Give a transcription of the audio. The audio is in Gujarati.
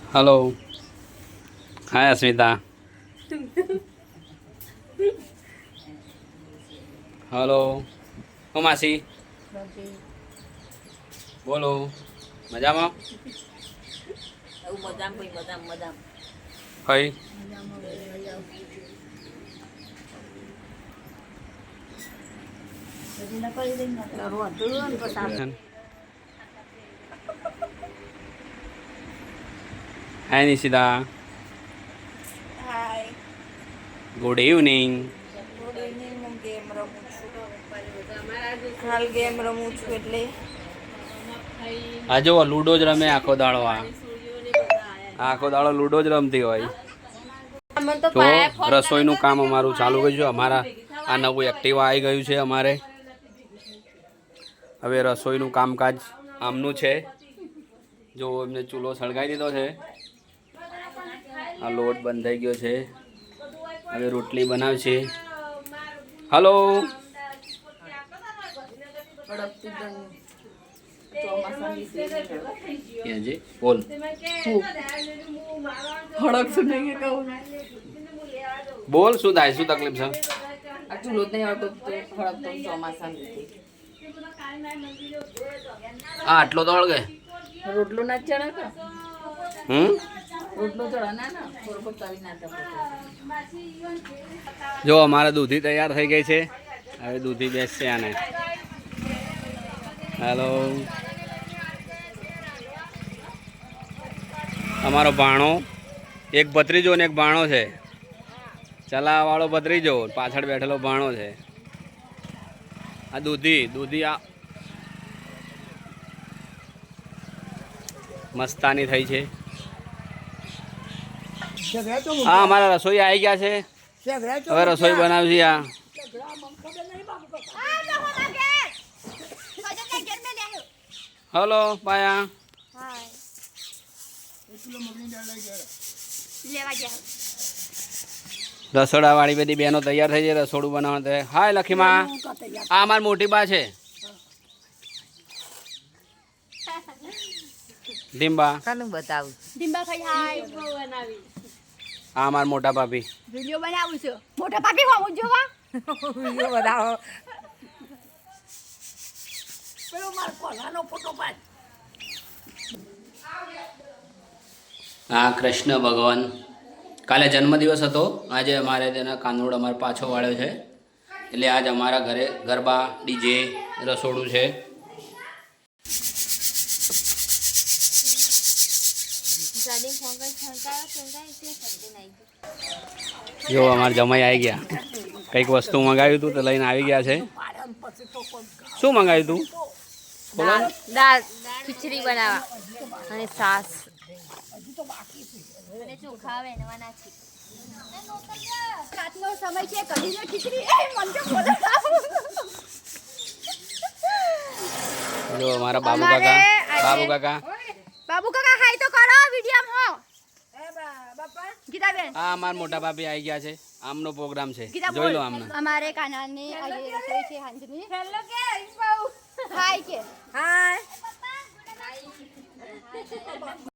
हेलो हाय अस्मिता हेलो ओ मासी बोलो मजा में कई हाय निशिता હાય गुड इवनिंग ગુડ ઇવનિંગ. હું ગેમ રમું છું. હાલ ગેમ રમું છું એટલે આ જો લૂડો જ રમે આખો દાડો આખો દાડો લૂડો જ રમતી હોય તો રસોઈનું કામ અમારું ચાલુ કર્યું છે અમારા આ નવું એક્ટિવા આવી ગયું છે અમારે હવે રસોઈનું કામકાજ આમનું છે જો એમને ચૂલો સળગાવી દીધો છે આ લોટ બંધ થઈ ગયો છે હવે રોટલી બનાવશે હલો બોલ બોલ શું થાય શું તકલીફ છે હા આટલો તો હળગે રોટલો ના ચડે કે રોટલો ચડા ના જો અમારે દૂધી તૈયાર થઈ ગઈ છે હવે દૂધી બેસશે આને હેલો અમારો ભાણો એક ભત્રીજો ને એક ભાણો છે ચલાવવાળો ભત્રીજો પાછળ બેઠેલો ભાણો છે આ દૂધી આ મસ્તાની થઈ છે હા અમારા રસોઈ આવી ગયા છે હવે રસોઈ બનાવશે આ હલો પાયા રસોડા વાળી બધી બહેનો તૈયાર થઈ જાય રસોડું બનાવવા હાય લખીમાં આ અમારી મોટી બા છે ડીમ્બા કાનું બતાવું ડિમ્બા ભાઈ હાય આ અમારા મોટા ભાભી વિડિયો બનાવું છું મોટા ભાભી હોવું જોવા વિડિયો બતાવો પેલો માર કોલાનો ફોટો પાડ આ કૃષ્ણ ભગવાન કાલે જન્મદિવસ હતો આજે અમારે તેના કાનોડ અમારે પાછો વાળ્યો છે એટલે આજ અમારા ઘરે ગરબા ડીજે રસોડું છે જો અમારે જમાઈ આવી ગયા કંઈક વસ્તુ મંગાવ્યું હતું તો લઈને આવી ગયા છે શું મંગાવ્યું તું બોલો દાળ ખીચડી બનાવવા અને સાસ અને ચોખા વેનવાના છે રાતનો સમય છે કઢી ને ખીચડી એ મન તો બોલે જો અમારા બાબુ કાકા હાય તો કરો વિડિયો હો ગીતાબેન હા અમારા મોટા ભાભી આવી ગયા છે આમનો પ્રોગ્રામ છે જોઈ લો આમને અમારે કાનાની આજે રસોઈ છે હાંજની હેલો કે હાય કે હાય